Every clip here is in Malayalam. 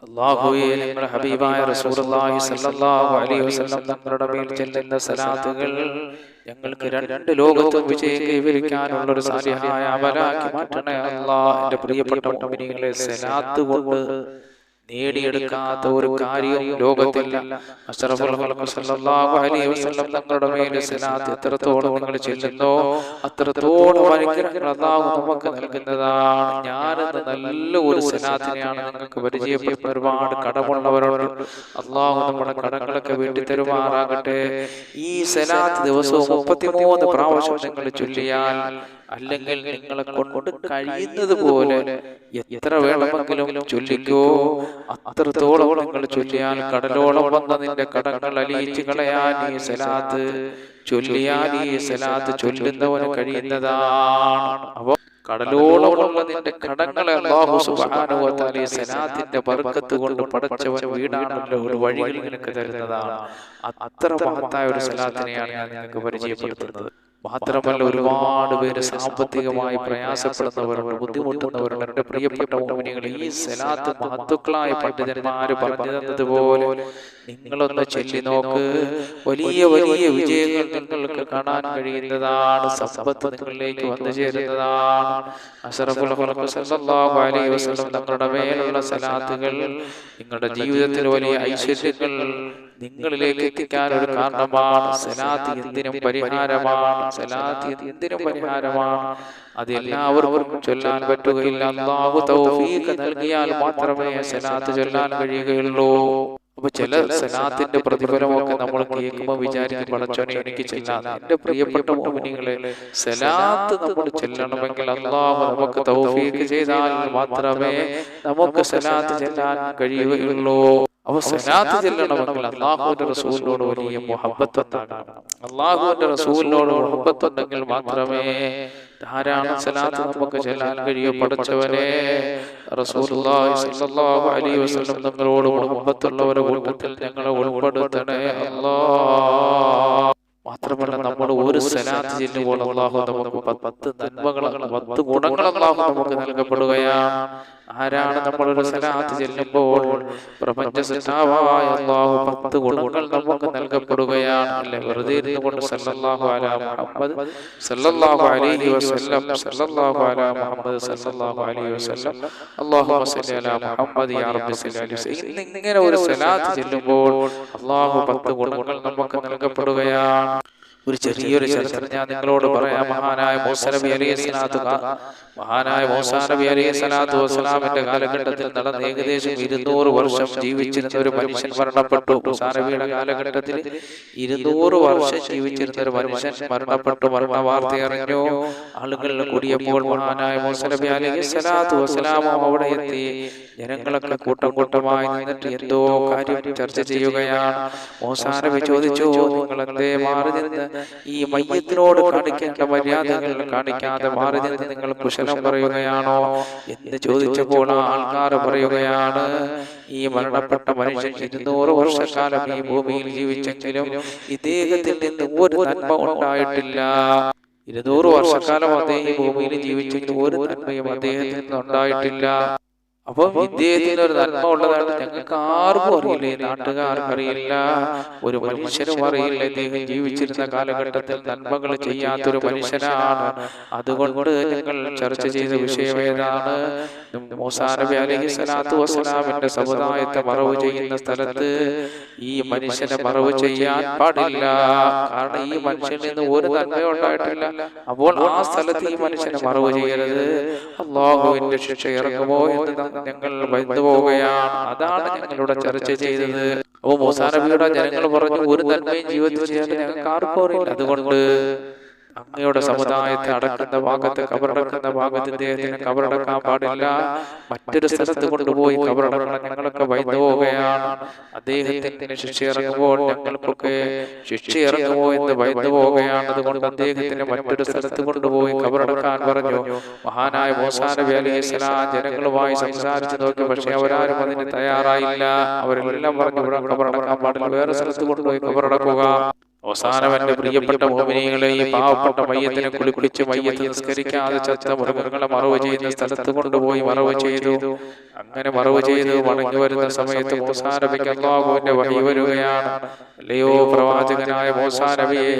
അല്ലാഹുവേ, ഞങ്ങളുടെ ഹബീബായ റസൂലുള്ളാഹി സ്വല്ലല്ലാഹു അലൈഹി വസല്ലം തങ്ങളുടെ മേൽ ചെല്ലുന്ന സലാത്തുകൾ ഞങ്ങൾക്ക് രണ്ട് ലോകത്തും വിജയം കൈവരിക്കാനുള്ള ഒരു സാലിഹായ അമലാക്കി മാറ്റണേ അല്ലാഹ്. എൻ്റെ പ്രിയപ്പെട്ട മുഅ്മിനീങ്ങളെ, സലാത്ത് കൊണ്ട് നേടിയെടുക്കാത്ത ഒരു കാര്യവും ലോകത്തില്ല. അഷ്റഫുൽ ഖൽഖ് സല്ലല്ലാഹു അലൈഹി വസല്ലം തങ്ങളുടെ മേൽ സലാത്ത് എത്രത്തോളം നിങ്ങൾ ചെല്ലുന്നോ അത്രത്തോളം അനുഗ്രഹങ്ങൾ അല്ലാഹു നമുക്ക് നൽകുന്നതാണ്. ഞാനെന്ന നല്ല ഒരു സലാത്തിനെയാണ് നിങ്ങൾക്ക് പരിചയപ്പെടുന്ന. ഒരുപാട് കടമുള്ളവരോട് അല്ലാഹു നമ്മുടെ കടങ്ങളൊക്കെ വീട്ടി തരുമാറാകട്ടെ. ഈ സലാത്ത് ദിവസവും 33 പ്രാവശ്യം നിങ്ങൾ ചൊല്ലിയാൽ, അല്ലെങ്കിൽ നിങ്ങളെ കൊണ്ട് കഴിയുന്നത് പോലെ എത്ര വേണമെങ്കിലും ചൊല്ലിക്കോ. അത്രത്തോളം നിങ്ങൾ ചൊല്ലിയാൽ കടലോളം വന്ന നിന്റെ കടങ്ങൾ അലിയിച്ച് കളയാൻ ഈ സലാത്ത് ചൊല്ലിയാൽ, ഈ സലാത്ത് ചൊല്ലുന്നവന് കഴിയുന്നതാണ്. അപ്പൊ കടലോളമുള്ള നിന്റെ കടങ്ങളെ അല്ലാഹു സുബ്ഹാനഹു വ തആല ഈ സലാത്തിന്റെ ബർക്കത്ത് കൊണ്ട് പടച്ചവൻ വീടാണല്ലോ ഒരു വഴികൾ നിനക്ക് തരുന്നതാണ്. അത്ര മഹത്തായ ഒരു സലാത്തിനെയാണ് ഞാൻ നിങ്ങൾക്ക് പരിചയപ്പെടുത്തുന്നത്. മാത്രമല്ല, ഒരുപാട് പേര് സാമ്പത്തികമായി പ്രയാസപ്പെടുന്നവരുണ്ട്, ബുദ്ധിമുട്ടുന്നവരുണ്ട്. എൻ്റെ പ്രിയപ്പെട്ട മുഅ്മിനീങ്ങളെ, ഈ സലാത്ത് മഹത്തുക്കളായ പണ്ഡിതന്മാര് പറഞ്ഞു തന്നതുപോലെ നിങ്ങളൊന്ന് ചൊല്ലി നോക്ക്. വലിയ വലിയ വിജയങ്ങൾ നിങ്ങൾക്ക് കാണാൻ കഴിയുന്നതാണ്. സമ്പത്ത് നിങ്ങളിലേക്ക് വന്നു ചേരുന്നതാണ്. അഷ്റഫുൽ ഖൽഖ് സല്ലല്ലാഹു അലൈഹി വസല്ലം തങ്ങളുടെ മേലുള്ള സലാത്തുകൾ നിങ്ങളുടെ ജീവിതത്തിൽ വലിയ ഐശ്വര്യങ്ങൾ നിങ്ങളിലേക്ക് എത്തിക്കാൻ ഒരു കാരണമാണ്. സലാത്ത് എന്തിനും പരിഹാരമാണ്. സലാത്ത് എന്തിനും പരിഹാരമാണ്. അത് എല്ലാവർക്കും ചൊല്ലാൻ പറ്റുകയില്ല. അല്ലാഹു തൗഫീഖ് നൽകിയാൽ മാത്രമേ സലാത്ത് ചൊല്ലാൻ കഴിയുകയുള്ളൂ. അപ്പൊ ചില സലാത്തിന്റെ പ്രതിഫലമൊക്കെ നമ്മൾ കേൾക്കുമ്പോൾ വിചാരിക്കും, പടച്ചോനെ എനിക്ക് ചെല്ലാൻ. എന്റെ പ്രിയപ്പെട്ട മുഅ്മിനീങ്ങളെ, സലാത്ത് നമ്മൾ ചെല്ലണമെങ്കിൽ അല്ലാഹു നമുക്ക് തൗഫീഖ് ചെയ്താൽ മാത്രമേ നമുക്ക് സലാത്ത് ചെല്ലാൻ കഴിയുകയുള്ളൂ. അപ്പൊ സലാത്ത് ചെല്ലണമെങ്കിൽ അല്ലാഹുവിന്റെ റസൂലിനോട് വലിയ മുഹബ്ബത്ത് ഉണ്ടാകണം. അല്ലാഹുവിന്റെ റസൂലിനോട് മുഹബ്ബത്ത് ഉണ്ടെങ്കിൽ മാത്രമേ ധാരാളം സലാത്ത് നമുക്ക് ചെല്ലാൻ കഴിയൂ. പടച്ചവനെ, റസൂലുള്ളാഹി സ്വല്ലല്ലാഹു അലൈഹി വസല്ലം തങ്ങളോട് മുഹബ്ബത്തുള്ളവരുടെ കൂട്ടത്തിൽ ഞങ്ങളെ ഉൾപ്പെടുത്തണേ അല്ലാഹ്. മാത്രമല്ല, നമ്മൾ ഒരു സലാത്ത് ചെല്ലുമ്പോൾ അല്ലാഹു നമുക്ക് 10 നന്മകൾ, 10 ഗുണങ്ങൾ അല്ലാഹു നമുക്ക് നൽകപ്പെടുകയാണ്. ആരാണ് നമ്മളൊരു സലാത്ത് ചെല്ലുമ്പോൾ പ്രപഞ്ച സൃഷ്ടാവായ അല്ലാഹു 10 ഗുണങ്ങൾ നമുക്ക് നൽകപ്പെടുകയാണ്. അല്ലെ, വെറുതെ ഇരുന്നുകൊണ്ട് സല്ലല്ലാഹു അലാ മുഹമ്മദ് സല്ലല്ലാഹു അലൈഹി വസല്ലം, സല്ലല്ലാഹു അലാ മുഹമ്മദ് സല്ലല്ലാഹു അലൈഹി വസല്ലം, അല്ലാഹുമ്മ സല്ലി അലാ മുഹമ്മദ് യാ റബ്ബി സല്ലി അലൈഹി വസല്ലം. ഇങ്ങനെ ഒരു സലാത്ത് ചെല്ലുമ്പോൾ അല്ലാഹു 10 ഗുണങ്ങൾ നമുക്ക് നൽകപ്പെടുകയാണ്. ഒരു ചെറിയൊരു ചരിത്രം ഞാൻ നിങ്ങളോട് പറയാം. മഹാനായ മൂസാ നബി അലൈഹി സ്വലാത്തു വസ്സലാമിന്റെ കാലഘട്ടത്തിൽ നടന്ന ഏകദേശം 200 വർഷം ജീവിച്ചിരുന്ന ഒരു മനുഷ്യൻ മരണപ്പെട്ടു. മൂസാ നബിയുടെ കാലഘട്ടത്തിൽ 200 വർഷം ജീവിച്ചിരുന്ന ഒരു മനുഷ്യൻ മരണപ്പെട്ടു. മരണ വാർത്ത അറിഞ്ഞു ആളുകൾ കൂടിയപ്പോൾ മഹാനായ മൂസാ നബി അലൈഹി സ്വലാത്തു വസ്സലാം അവിടെ എത്തി. ജനങ്ങളൊക്കെ കൂട്ടം കൂട്ടമായി നിന്നിട്ട് എന്തോ കാര്യം ചർച്ച ചെയ്യുകയാണ്. മൂസാ നബി ചോദിച്ചു, നിങ്ങൾ എന്തേ മാറി നിന്ന് ഈ മയ്യത്തിനോട് കാണിക്കേണ്ട മര്യാദകൾ കാണിക്കാതെ മാറി നിന്ന് നിങ്ങൾ കുശലം പറയുകയാണോ എന്ന് ചോദിച്ചപ്പോൾ ആൾക്കാർ പറയുകയാണ്, ഈ മരണപ്പെട്ട മനുഷ്യൻ 200 വർഷക്കാലം ഈ ഭൂമിയിൽ ജീവിച്ചെങ്കിലും ഇദ്ദേഹത്തിൽ നിന്ന് ഒരു നന്മ ഉണ്ടായിട്ടില്ല. 200 വർഷക്കാലം അദ്ദേഹം ഈ ഭൂമിയിൽ ജീവിച്ചെങ്കിലും ഒരു നന്മയും അദ്ദേഹത്തിൽ നിന്ന് ഉണ്ടായിട്ടില്ല. അപ്പം ഇദ്ദേഹത്തിന് ഒരു നന്മ ഉള്ളതാണ് ഞങ്ങൾക്ക് ആർക്കും അറിയില്ലേ, നാട്ടുകാർക്ക് അറിയില്ല, ഒരു മനുഷ്യനും അറിയില്ല. ഇദ്ദേഹം ജീവിച്ചിരുന്ന കാലഘട്ടത്തിൽ നന്മകൾ ചെയ്യാത്തൊരു മനുഷ്യനാണ്. അതുകൊണ്ട് ഞങ്ങൾ ചർച്ച ചെയ്ത വിഷയം ഏതാണ്? മൂസാ നബി അലൈഹി സ്വലാത്തു വസ്സലാമിന്റെ സമുദായത്തെ മറവ് ചെയ്യുന്ന സ്ഥലത്ത് ഈ മനുഷ്യനെ മറവ് ചെയ്യാൻ പാടില്ല. കാരണം ഈ മനുഷ്യനിൽ നിന്ന് ഒരു നന്മയും ഉണ്ടായിട്ടില്ല. അപ്പോൾ ആ സ്ഥലത്ത് ഈ മനുഷ്യനെ മറവ് ചെയ്യരുത്, അല്ലാഹുവിന്റെ ശിക്ഷ ഇറങ്ങുമോ എന്ന് ഞങ്ങൾ ഭയന്നു പോവുകയാണ്. അതാണ് ഞങ്ങളുടെ ചർച്ച ചെയ്തത്. അപ്പൊ മൂസാ നബിയുടെ ജനങ്ങൾ പറഞ്ഞു, ഒരു നന്മയും ജീവിതത്തിൽ ചെയ്യാൻ ഞങ്ങൾക്ക് ആർക്കും അറിയില്ല. അതുകൊണ്ട് അങ്ങയുടെ സമുദായത്തെ അടക്കുന്ന ഭാഗത്ത്, കബറടക്കുന്ന ഭാഗത്ത് ഇദ്ദേഹത്തിന് കബറടക്കാൻ പാടില്ല, മറ്റൊരു സ്ഥലത്ത് കൊണ്ടുപോയി കബറടക്കണം. ഞങ്ങളൊക്കെ ഭയന്നു പോവുകയാണ്. അദ്ദേഹത്തിന് ശിക്ഷ ഇറങ്ങുമ്പോൾ ഞങ്ങൾക്കൊക്കെ ശിക്ഷ ഇറങ്ങുമോ എന്ന് ഭയന്നു പോവുകയാണ്. അതുകൊണ്ട് അദ്ദേഹത്തിന് മറ്റൊരു സ്ഥലത്ത് കൊണ്ടുപോയി കബറടക്കാൻ പറഞ്ഞു. മഹാനായ മൂസാ നബി അലൈഹി സ്വലാം ജനങ്ങളുമായി സംസാരിച്ചു നോക്കി, പക്ഷെ അവരാരും അതിന് തയ്യാറായില്ല. അവരെല്ലാം പറഞ്ഞു, ഇവിടെ കബറടക്കാൻ പാടില്ല, വേറെ സ്ഥലത്ത് കൊണ്ടുപോയി കബറടക്കുക. അവസാനം എന്റെ പ്രിയപ്പെട്ട മോമിനികളെ, ഈ പാവപ്പെട്ട മയ്യത്തിനെ കുളിപ്പിച്ച് മയ്യത്ത് നിസ്കരിക്കാതെ ചത്ത മൃഗങ്ങളെ മറവ് ചെയ്യുന്ന സ്ഥലത്ത് കൊണ്ടുപോയി മറവ് ചെയ്തു. അങ്ങനെ മറവ് ചെയ്ത് മടങ്ങി വരുന്ന സമയത്ത് മൂസാ നബിക്ക് അല്ലാഹുവിന്റെ വഹി വരികയാണ്. അല്ലയോ പ്രവാചകനായ മൂസാ നബിയെ,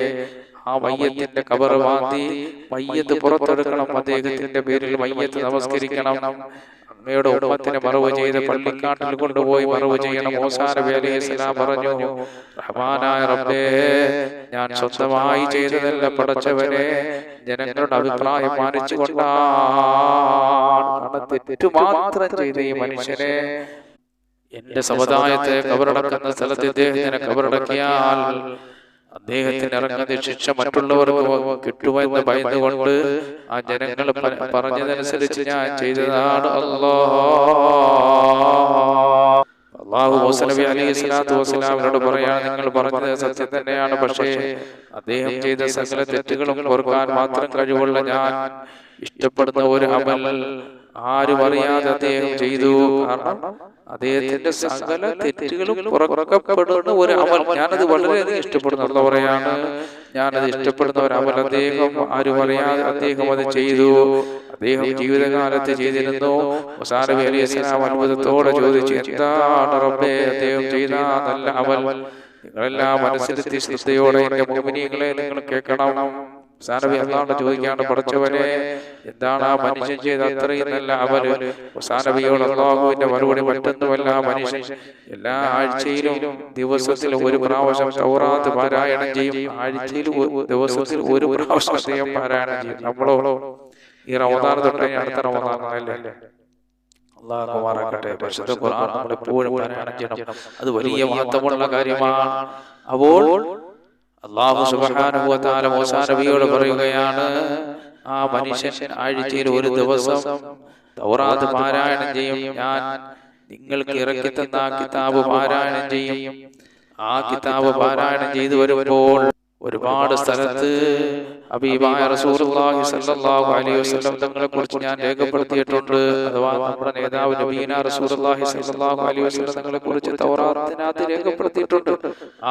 ആ മയ്യത്തിന്റെ ഖബർ മാന്തി മയ്യത്ത് പുറത്തെടുക്കണം, അദ്ദേഹത്തിന്റെ പേരിൽ മയ്യത്ത് നമസ്കരിക്കണം, അങ്ങയുടെ ഉമ്മത്തിനെ മറവ് ചെയ്ത് പള്ളിക്കാട്ടിൽ കൊണ്ടുപോയി മറവ് ചെയ്യണം. മൂസാ നബി അലൈഹിസ്സലാം പറഞ്ഞു, റഹ്മാനായ റബ്ബേ, ഞാൻ സ്വന്തമായി ചെയ്തതല്ല പടച്ചവനെ, ജനങ്ങളുടെ അഭിപ്രായം മാനിച്ചുകൊണ്ടാണ് തെറ്റു മാത്രം ചെയ്ത ഈ മനുഷ്യനെ എന്റെ സമുദായത്തെ കബറടക്കുന്ന സ്ഥലത്ത് ഇദ്ദേഹത്തിനെ കബറടക്കിയാൽ അദ്ദേഹത്തിന് ഇറങ്ങുന്ന ശിക്ഷ മറ്റുള്ളവർക്ക് കിട്ടുമെന്ന് ഭയന്നുകൊണ്ട് ആ ജനങ്ങൾ പറഞ്ഞതനുസരിച്ച് ഞാൻ ചെയ്തതാണ്. അല്ലാഹു മൂസാ നബി അലൈഹിസ്സലാത്തു വസ്സലാമിനോട് പറയാണ്, നിങ്ങൾ പറഞ്ഞത് സത്യം തന്നെയാണ്, പക്ഷേ അദ്ദേഹം ചെയ്ത സകല തെറ്റുകളും ഓർക്കാൻ മാത്രം കഴിവുള്ള ഞാൻ ഇഷ്ടപ്പെടുന്ന ഒരു അമൽ ആരും അറിയാതെ അദ്ദേഹം ചെയ്തു. കാരണം അദ്ദേഹത്തിന്റെ സകല തെറ്റുകളും പുറക്കപ്പെടുന്ന ഒരു അമൽ ഞാനത് വളരെയധികം ഇഷ്ടപ്പെടുന്നു പറയാണ്. ഞാനത് ഇഷ്ടപ്പെടുന്ന ഒരു അമൽ അദ്ദേഹം ആരും അറിയാതെ അദ്ദേഹം അത് ചെയ്തു. അദ്ദേഹം ജീവിതകാലത്ത് ചെയ്തിരുന്നു. മൂസാ നബി അലൈഹിസ്സലാം അത്ഭുതത്തോടെ ചോദിച്ചു, എന്താണ് റബ്ബേ അദ്ദേഹം ചെയ്ത നല്ല അമൽ? നിങ്ങളെല്ലാം മനസ്സിലെത്തി ശ്രദ്ധയോടെ എന്റെ മുഅ്മിനീങ്ങളെ നിങ്ങൾ കേൾക്കണം. മൂസാ നബി അല്ലാഹുവിനോട് ചോദിക്കാണ്, പഠിച്ചവനെ, എന്താണ് ആ മനുഷ്യൻ ചെയ്ത അത്രയും നല്ല അമല്? മൂസാ നബിയോട് അല്ലാഹുവിന്റെ മറുപടി മറ്റൊന്നുമല്ല, മനുഷ്യൻ എല്ലാ ആഴ്ചയിലും ദിവസത്തിൽ ഒരു പ്രാവശ്യം തൗറാത്ത് പാരായണം ചെയ്യും. ആഴ്ചയിൽ ദിവസത്തിൽ ഒരു പ്രാവശ്യം അദ്ദേഹം പാരായണം ചെയ്യും. നമ്മളോ ഈ റമദാൻ തൊട്ട് അടുത്ത റമദാനല്ലേ, അല്ലാഹു മാറാകട്ടെ, പരിശുദ്ധ ഖുർആൻ നമ്മൾ എപ്പോഴും പാരായണം ചെയ്യണം. അത് വലിയ മഹത്വമുള്ള കാര്യമാണ്. അപ്പോൾ അല്ലാഹു സുബ്ഹാനഹു വ തആല മൂസാ നബിയോട് പറയുകയാണ്, ആ മനുഷ്യൻ ആഴ്ചയിൽ ഒരു ദിവസം തൗറാത്ത് പാരായണം ചെയ്യും. ഞാൻ നിങ്ങൾക്ക് ഇറക്കി തന്ന കിതാബ് പാരായണം ചെയ്യും. ആ കിതാബ് പാരായണം ചെയ്തു വരുമ്പോൾ ഒരുപാട് സ്ഥലത്ത് ഹബീബായ റസൂലുള്ളാഹി സ്വല്ലല്ലാഹു അലൈഹി വസല്ലം തങ്ങളെ കുറിച്ച് ഞാൻ രേഖപ്പെടുത്തിയിട്ടുണ്ട്. അഥവാ നമ്മുടെ നേതാവ് നബീന റസൂലുള്ളാഹി സ്വല്ലല്ലാഹു അലൈഹി വസല്ലം തങ്ങളെ കുറിച്ച് തൗറാത്തിനകത്ത് രേഖപ്പെടുത്തിയിട്ടുണ്ട്.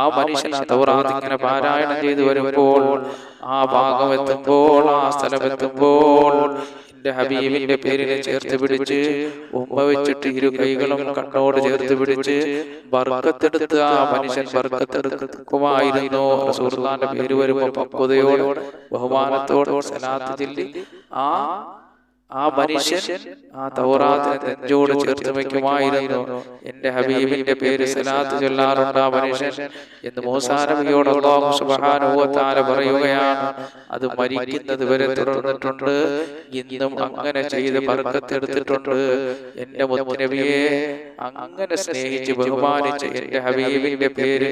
ആ മനുഷ്യൻ ആ തൗറാത്ത് ഇങ്ങനെ പാരായണം ചെയ്തു വരുമ്പോൾ, ആ ഭാഗം എത്തുമ്പോൾ, ആ സ്ഥലം എത്തുമ്പോൾ എന്റെ ഹബീബിന്റെ പേരിനെ ചേർത്ത് പിടിച്ച് ഉമ്മ വെച്ചിട്ട് ഇരു കൈകളും കണ്ണോട് ചേർത്ത് പിടിച്ച് ബർക്കത്തെടുത്ത് ആ മനുഷ്യൻ ബർക്കത്തെടുക്കുമായിരുന്നു. റസൂലുള്ളാഹിന്റെ പേര് വരുമ്പോൾ പക്വതയോടെ ബഹുമാനത്തോടെ സലാത്ത് ചൊല്ലി ആ മനുഷ്യൻ ആ തൗറാത്തിനെ നെഞ്ചോട് ചേർത്ത് വയ്ക്കുമായിരുന്നു. എന്റെ ഹബീബിന്റെ പേര് സലാത്ത് ചൊല്ലാറുണ്ട് ആ മനുഷ്യൻ എന്ന് മൂസാ നബിയോട് അല്ലാഹു സുബ്ഹാനഹു വ തആല പറയുകയാണ്. അത് മരിക്കുന്നത് വരെ തുടർന്നിട്ടുണ്ട്. ഇന്നും അങ്ങനെ ചെയ്ത് ബർക്കത്തെടുത്തിട്ടുണ്ട്. എന്റെ മുത്തുനബിയെ അങ്ങനെ സ്നേഹിച്ച് ബഹുമാനിച്ച് എന്റെ ഹബീബിന്റെ പേര്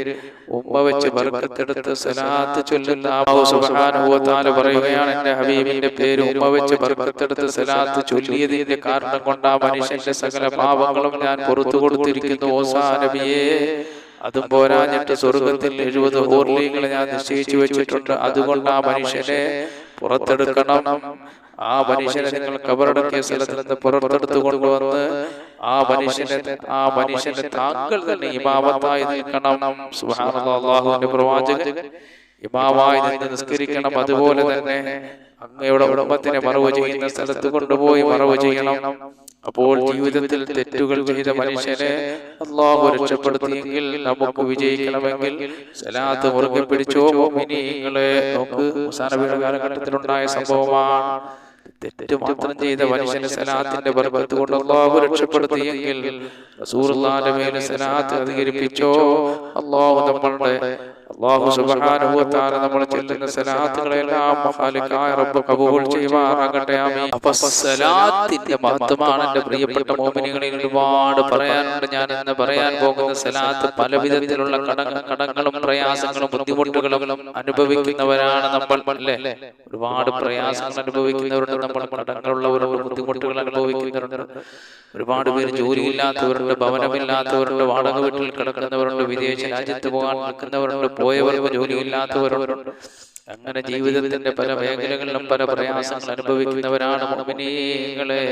ഉമ്മ വെച്ച് ബർക്കത്തെടുത്ത് സലാത്ത് ചൊല്ലുന്ന അല്ലാഹു സുബ്ഹാനഹു വ തആല പറയുകയാണ്, എന്റെ ഹബീബിന്റെ പേര് ഉമ്മ വെച്ച് ബർക്കത്തെടുത്ത് സലാത്ത് ചൊല്ലിയതിന്റെ കാരണം കൊണ്ട് ആ മനുഷ്യന്റെ സകല പാപങ്ങളും ഞാൻ പുറത്തു കൊടുത്തിരിക്കുന്നു മൂസാ നബിയെ. അതും പോരാഞ്ഞിട്ട് സ്വർഗത്തിൽ 70 ഹൂറികളെ ഞാൻ നിശ്ചയിച്ചു വെച്ചിട്ടുണ്ട്. അതുകൊണ്ട് ആ മനുഷ്യനെ പുറത്തെടുക്കണം. ആ മനുഷ്യനെ നിങ്ങൾ കബറടക്കിയ സ്ഥലത്ത് നിന്ന് പുറത്തെടുത്തു കൊണ്ടുവന്ന് ആ മനുഷ്യനെ താങ്കൾ തന്നെ ഇമാമത്തായി നിൽക്കണം. സുബ്ഹാനല്ലാഹ്, അല്ലാഹുവിന്റെ പ്രവാചകൻ ഇമാമായി നിന്ന് നിസ്കരിക്കണം. അതുപോലെ തന്നെ അങ്ങയുടെ ഉമ്മത്തിനെ മറവ് ചെയ്യുന്ന സ്ഥലത്ത് കൊണ്ടുപോയി മറവ് ചെയ്യണം. അപ്പോൾ ജീവിതത്തിൽ തെറ്റുകൾ ചെയ്ത മനുഷ്യനെ അല്ലാഹു രക്ഷപ്പെടുത്തിയെങ്കിൽ നമുക്ക് വിജയിക്കണമെങ്കിൽ സലാത്ത് മുറുകെ പിടിച്ചോ മുഅ്മിനീങ്ങളെ. നോക്ക്, മൂസാ നബിയുടെ കാലഘട്ടത്തിലുണ്ടായ സംഭവമാണ്. തെറ്റ് മാത്രം ചെയ്ത മനുഷ്യനെ സലാത്തിന്റെ ബർക്കത്ത് കൊണ്ട് അല്ലാഹു രക്ഷപ്പെടുത്തിയെങ്കിൽ റസൂലുള്ളാഹിന്റെ മേൽ സലാത്ത് അധികരിപ്പിച്ചോ. അല്ലാഹു സുബ്ഹാനഹു വ തആല നമ്മൾ ചൊല്ലുന്ന സലാത്തുകളെല്ലാം ഖാലിഖായ റബ്ബ് ഖബൂൽ ചെയ്യുമാറാകട്ടെ. ആമീൻ. അപ്പോൾ സലാത്തിന്റെ മഹത്വമാണ് എൻ്റെ പ്രിയപ്പെട്ട മുഅ്മിനീങ്ങളിൽ ഒരുപാട് പറയാനുണ്ട്. ഞാൻ ഇന്ന് പറയാൻ പോകുന്ന സലാത്ത് പല വിധത്തിലുള്ള കടങ്ങളും പ്രയാസങ്ങളും ബുദ്ധിമുട്ടുകളും അനുഭവിക്കുന്നവരാണ് നമ്മൾ, അല്ലേ? ഒരുപാട് പ്രയാസങ്ങൾ അനുഭവിക്കുന്നവരുണ്ട്, നമ്മൾ കടങ്ങളുള്ളവരുണ്ട്, ബുദ്ധിമുട്ടുകൾ അനുഭവിക്കുന്നവരുണ്ട്. ഒരുപാട് പേര് ജോലിയില്ലാത്തവരുണ്ട്, ഭവനമില്ലാത്തവരുണ്ട്, വാടക വീട്ടിൽ കിടക്കുന്നവരുണ്ട്, വിദേശ രാജ്യത്ത് പോകാൻ നിൽക്കുന്നവരുണ്ട്, പോയവർക്ക് ജോലിയില്ലാത്തവരുണ്ട്. അങ്ങനെ ജീവിതത്തിന്റെ പല മേഖലകളിലും പല പ്രയാസങ്ങൾ അനുഭവിക്കുന്നവരാണ് മുഅ്മിനീങ്ങളെ.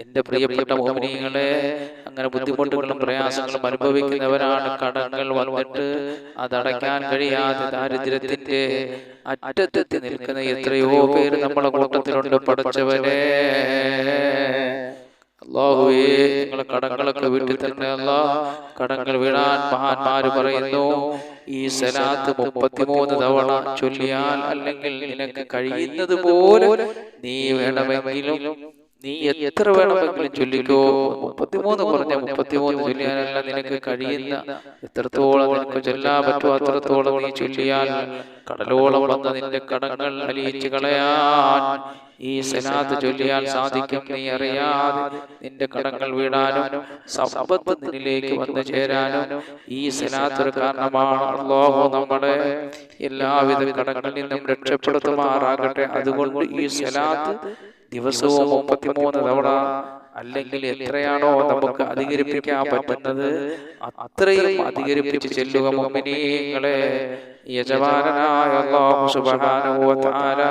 എന്റെ പ്രിയപ്പെട്ട മുഅ്മിനീങ്ങളെ, അങ്ങനെ ബുദ്ധിമുട്ടുകളും പ്രയാസങ്ങളും അനുഭവിക്കുന്നവരാണ്. കടങ്ങൾ വന്നിട്ട് അതടയ്ക്കാൻ കഴിയാതെ ദാരിദ്ര്യത്തിന്റെ അറ്റത്തെത്തി നിൽക്കുന്ന എത്രയോ പേര് നമ്മുടെ കൂട്ടത്തിലുണ്ട്. പടച്ചവനെ അല്ലാഹുവേ, നിങ്ങളെ കടങ്ങളൊക്കെ വീട്ടിൽ തന്നെ അല്ലാ. കടങ്ങൾ വീഴാൻ മഹാന്മാര് പറയുന്നു, ഈ സലാത്ത് 33 തവണ ചൊല്ലിയാൽ, അല്ലെങ്കിൽ നിനക്ക് കഴിയുന്നത് പോലെ നീ വേണമെങ്കിലും നീ എത്ര വേണമെങ്കിലും ചൊല്ലിക്കോ. 33 പറഞ്ഞ 33 ചൊല്ലിയാനല്ല, നിനക്ക് കഴിയുന്ന എത്രത്തോളം നിനക്ക് ചൊല്ലാൻ പറ്റുമോ അത്രത്തോളം നീ ചൊല്ലിയാൽ കടലോളം വന്ന നിന്റെ കടങ്ങൾ അലിയിച്ചു കളയാൻ ഈ സലാത്ത് ചൊല്ലിയാൽ സാധിക്കും. നീ അറിയാതെ നിന്റെ കടങ്ങൾ വീടാനും സമ്പത്ത് നിന്നിലേക്ക് വന്നു ചേരാനും ഈ സലാത്ത് ഒരു കാരണമാണ്. അല്ലാഹു നമ്മളെ എല്ലാവിധ കടങ്ങളിൽ നിന്നും രക്ഷപ്പെടുത്തുമാറാകട്ടെ. അതുകൊണ്ട് ഈ സലാത്ത് ദിവസവും 33 തവണ, അല്ലെങ്കിൽ എത്രയാണോ നമുക്ക് അധികരിപ്പിക്കാൻ പറ്റുന്നത് അത്രയും അധികരിപ്പിച്ച് ചെല്ലുക. മുഅ്മിനീങ്ങളെ, യജമാനനായ അല്ലാഹു സുബ്ഹാനഹു വ തആല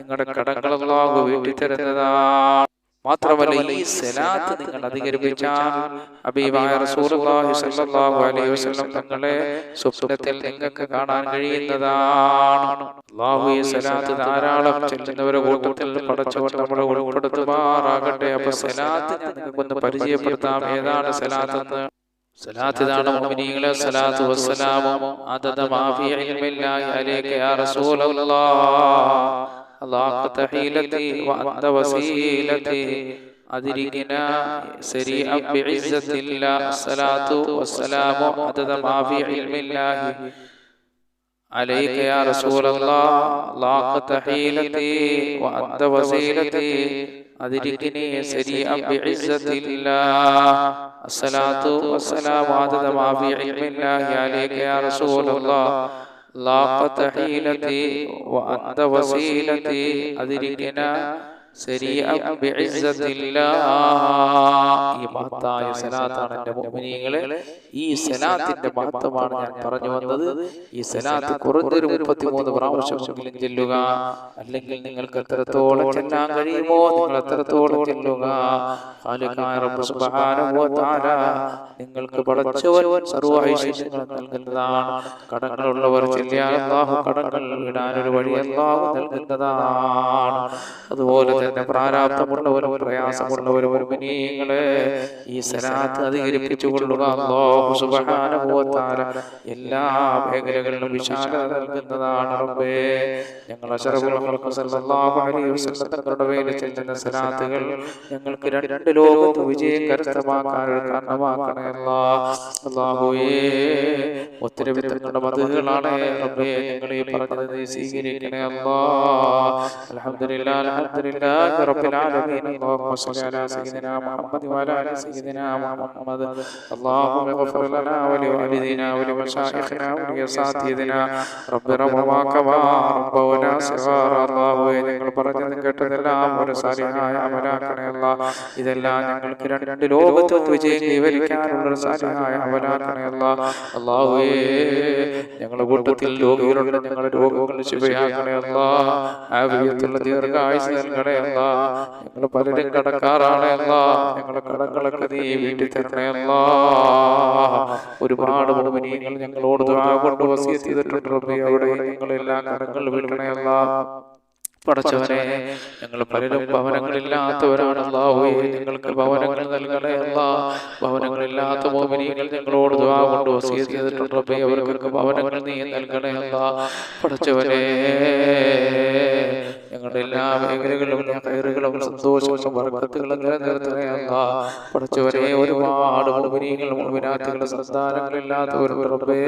നിങ്ങളുടെ കടങ്ങൾ അല്ലാഹു വീട്ടി തരുന്നതാണ്. മാത്രമല്ല, ഈ സലാത്ത് നിങ്ങൾ അധികരിപ്പിച്ചാൽ ഹബീബായ റസൂലുള്ളാഹി സ്വല്ലല്ലാഹു അലൈഹി വസല്ലം തങ്ങളെ സ്വപ്നത്തിൽ നിങ്ങൾക്ക് കാണാൻ കഴിയുന്നതാണ്. അല്ലാഹു ഈ സലാത്ത് ധാരാളം ചൊല്ലുന്നവരുടെ കൂട്ടത്തിൽ പടച്ചവൻ നമ്മളെ ഉൾപ്പെടുത്തുമാറാകട്ടെ. അപ്പോൾ സലാത്ത് ഞാൻ നിങ്ങൾക്കൊന്ന് പരിചയപ്പെടുത്താം. ഏതാണ് സലാത്ത് എന്ന്? സലാത്ത് ഇതാണ് മുഅ്മിനീങ്ങളെ. സലാത്തു വസ്സലാമു അദദ മാ ഫീ ഇൽമില്ലാഹി അലൈക യാ റസൂലല്ലാഹ് അല്ലാഹു തഹീലതി വഅന്ത വസീലതി അദ്രികനാ സരീഅ ബിഇസ്സത്തില്ലാഹ്. സലാത്തു വസ്സലാമു അദദ മാ ഫീ ഇൽമില്ലാഹി عليك يا رسول الله لاق تحيلتي وأنت وسيلتي أدركني سريعا بعزة الله. الصلاة والسلام عدد ما في علم الله عليك يا رسول الله لاق تحيلتي وأنت وسيلتي أدركنا സരീഅ ബിഇസ്സത്തില്ലാഹ്. ഈ മഹത്തായ സലാത്താണ് എൻ്റെ മുഅ്മിനീങ്ങളെ. ഈ സലാത്തിന്റെ മഹത്വമാണ് ഞാൻ പറഞ്ഞു വന്നത്. ഈ സലാത്ത് കുറഞ്ഞൊരു 33 പ്രാവശ്യമെങ്കിലും ചെല്ലുക. അല്ലെങ്കിൽ നിങ്ങൾക്ക് എത്രത്തോളം ചെല്ലാൻ കഴിയുമോ നിങ്ങൾ എത്രത്തോളം ചെല്ലുക. ഖാലിഖായ റബ്ബ് സുബ്ഹാനഹു വ തആല നിങ്ങൾക്ക് പടച്ചവൻ സർവ്വ ഐശ്വര്യങ്ങളും നൽകുന്നതാണ്. കടങ്ങളുള്ളവർ ചെല്ലിയാൽ അല്ലാഹു കടങ്ങൾ വിടാനൊരു വഴി അല്ലാഹു നൽകുന്നതാണ്. അതുപോലെ തന്നെ പ്രാരാബ്ധമുള്ളവരും പ്രയാസമുള്ളവരും മുഅ്മിനീങ്ങളെ, ഈ സലാത്ത് അധികരിപ്പിച്ചു കൊള്ളുക. അല്ലാഹു സുബ്ഹാനഹു വ തആല എല്ലാ മേഖലകളിലും വിശാലത നൽകുന്നതാണ്. റബ്ബേ, ഞങ്ങൾ അശറഫുൽ ഖൽഖ് സല്ലല്ലാഹു അലൈഹി വസല്ലം തങ്ങളുടെ പേരിൽ ചെല്ലുന്ന സലാത്തുകൾ ഞങ്ങൾക്ക് രണ്ട് ലോകത്ത് വിജയം കരസ്ഥമാക്കാൻ ഒരു കാരണമാക്കണേ അല്ലാഹുവേ. ഒത്തിരി വിധങ്ങളുടെ മദ്ഹുകളാണ് റബ്ബേ ഞങ്ങൾ ഈ പറഞ്ഞത് നീ സ്വീകരിക്കണേ അല്ലാഹ്. അൽഹംദുലില്ലാഹ് അൽഹംദുലില്ലാഹ് رب العالمين. اللهم صل على سيدنا محمد وعلى ال سيدنا محمد. اللهم اغفر لنا ولوالدينا ولمشايخنا ولأساتذتنا رب ارحمهما كما ربونا صغارا. അല്ലാഹുവേ, ഞങ്ങൾ പറഞ്ഞതും കേട്ടതെല്ലാം ഒരു സാലിഹായ അമലാക്കണേ അല്ലാഹ്. ഇതെല്ലാം ഞങ്ങൾക്ക് രണ്ട് ലോകത്തും വിജയം കൈവരിക്കാനുള്ള ഒരു സാലിഹായ അമലാക്കണേ അല്ലാഹ്. അല്ലാഹുവേ, ഞങ്ങളുടെ കൂട്ടത്തിൽ രോഗികളുണ്ട്, ഞങ്ങളുടെ രോഗങ്ങൾ ശിഫയാക്കണേ അല്ലാഹ്. ആഫിയത്തുള്ള ദീർഘായുസ്സ് നൽകണേ അല്ലാഹ്. ഞങ്ങൾ പലരും കടക്കാറാണ് അല്ലാഹ്. ഞങ്ങളുടെ കടങ്ങളൊക്കെ നീ വീട്ടിൽ തരണേ അല്ലാഹ്. ഒരുപാട് മുഅ്മിനീങ്ങൾ ഞങ്ങളോട് ദുആ കൊണ്ട് വസിയത്ത് ചെയ്തിട്ടുണ്ട് റബ്ബേ. അവിടെ ഞങ്ങളെല്ലാ കടങ്ങൾ വീട്ടണേ അല്ലാഹ്. പടച്ചവനെ, ഞങ്ങൾ പലരും ഭവനങ്ങളില്ലാത്തവരാണ് അല്ലാഹുവേ. ഞങ്ങൾക്ക് ഭവനങ്ങൾ നൽകണേ അല്ലാഹ്. ഭവനങ്ങളില്ലാത്ത മുഅ്മിനീങ്ങൾ ഞങ്ങളോട് ദുആ കൊണ്ട് വസിയത്ത് ചെയ്തിട്ടുണ്ട് റബ്ബേ. അവർക്കൊക്കെ ഭവനങ്ങൾ നീ നൽകണേ അല്ലാഹ്. പടച്ചവനെ, ഞങ്ങളുടെ എല്ലാ മേഖലകളിലും ഖൈറുകളും സന്തോഷവും ബർക്കത്തുകളും നിലനിർത്തണേ അല്ലാഹ്. പടച്ചവനെ, ഒരുപാട് മുഅ്മിനീങ്ങൾ മുഅ്മിനാത്തുകൾ സന്താനങ്ങളില്ലാത്തവർ റബ്ബേ,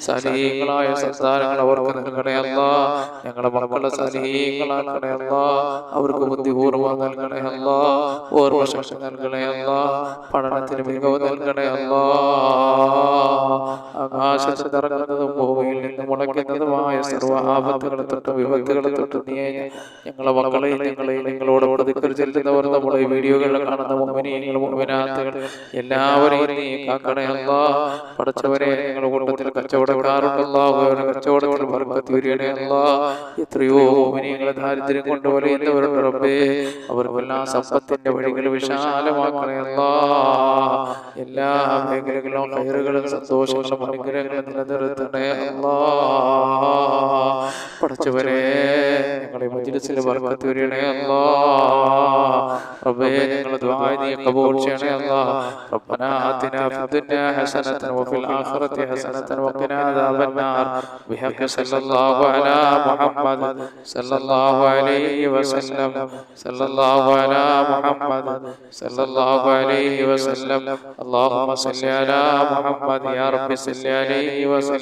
സാലിഹീങ്ങളായ സന്താനങ്ങൾ അവർക്ക് നൽകണേ അല്ലാഹ്. ഞങ്ങളുടെ മക്കളെ സാലിഹീങ്ങളാക്കണേ അല്ലാഹ്. അവർക്ക് ബുദ്ധിപൂർവ്വം നൽകണേ അല്ലാഹ്. ഓർമ്മശക്തി നൽകണേ അല്ലാഹ്. പഠനത്തിന് മികവ് നൽകണേ അല്ലാഹ്. ആകാശത്ത് ഇറങ്ങുന്നതും ഭൂമിയിൽ നിന്ന് മുളയ്ക്കുന്നതുമായ സർവ്വ ആപത്തുകളെ തൊട്ടും വിപത്തുകളെ തൊട്ടും നീ ഞങ്ങളെ മക്കളെയും ഞങ്ങളെയും നിങ്ങളോട് പ്രതിക്കൽ ചെല്ലുന്നവർ നമ്മുടെ വീഡിയോകളിൽ കാണുന്ന മുഅ്മിനീങ്ങൾ മുഅ്മിനാത്തുകൾ എല്ലാവരെയും നീ കാക്കണേ അല്ലാഹ്. പടച്ചവരെ ഞങ്ങളുടെ കൂട്ടത്തിൽ കച്ചവടക്കാരുണ്ടല്ലോ, അവരുടെ കച്ചവടത്തിൽ ബർക്കത്ത് വരികണേ അല്ലാഹ്. എത്രയോ മുഅ്മിനീങ്ങൾ ദാരിദ്ര്യം കൊണ്ട് വലയുന്നവരുണ്ട് റബ്ബേ, അവർക്കെല്ലാം സമ്പത്തിന്റെ വഴികൾ വിശാലമാക്കണേ അല്ലാഹ്. എല്ലാ മേഖലകളിലും ഖൈറുകളും സന്തോഷങ്ങളും അനുഗ്രഹങ്ങളും നിലനിർത്തണേ അല്ലാഹ്. പടച്ചവരെ ഞങ്ങളെ മജ്‌ലിസിൽ ബർക്കത്ത് വരികണേ അല്ലാഹ്. റബ്ബേ ഞങ്ങളുടെ ദുആ നീ ഖബൂൽ ചെയ്യണേ അല്ലാഹ്. റബ്ബനാ ആതിനാ ഫിദ്ദുനിയാ ഹസനതൻ വഫിൽ ആഖിറതി ഹസനതൻ വഖിനാ അദാബന്നാർ ബിഹഖ് സല്ലല്ലാഹു അലാ മുഹമ്മദ് സല്ലല്ലാഹു അലൈഹി വസല്ലം സല്ലല്ലാഹു അലാ മുഹമ്മദ് സല്ലല്ലാഹു അലൈഹി വസല്ലം. അല്ലാഹുമ്മ സല്ലി അലാ മുഹമ്മദ് യാ റബ്ബി സല്ലി അലൈഹി വസല്ലം.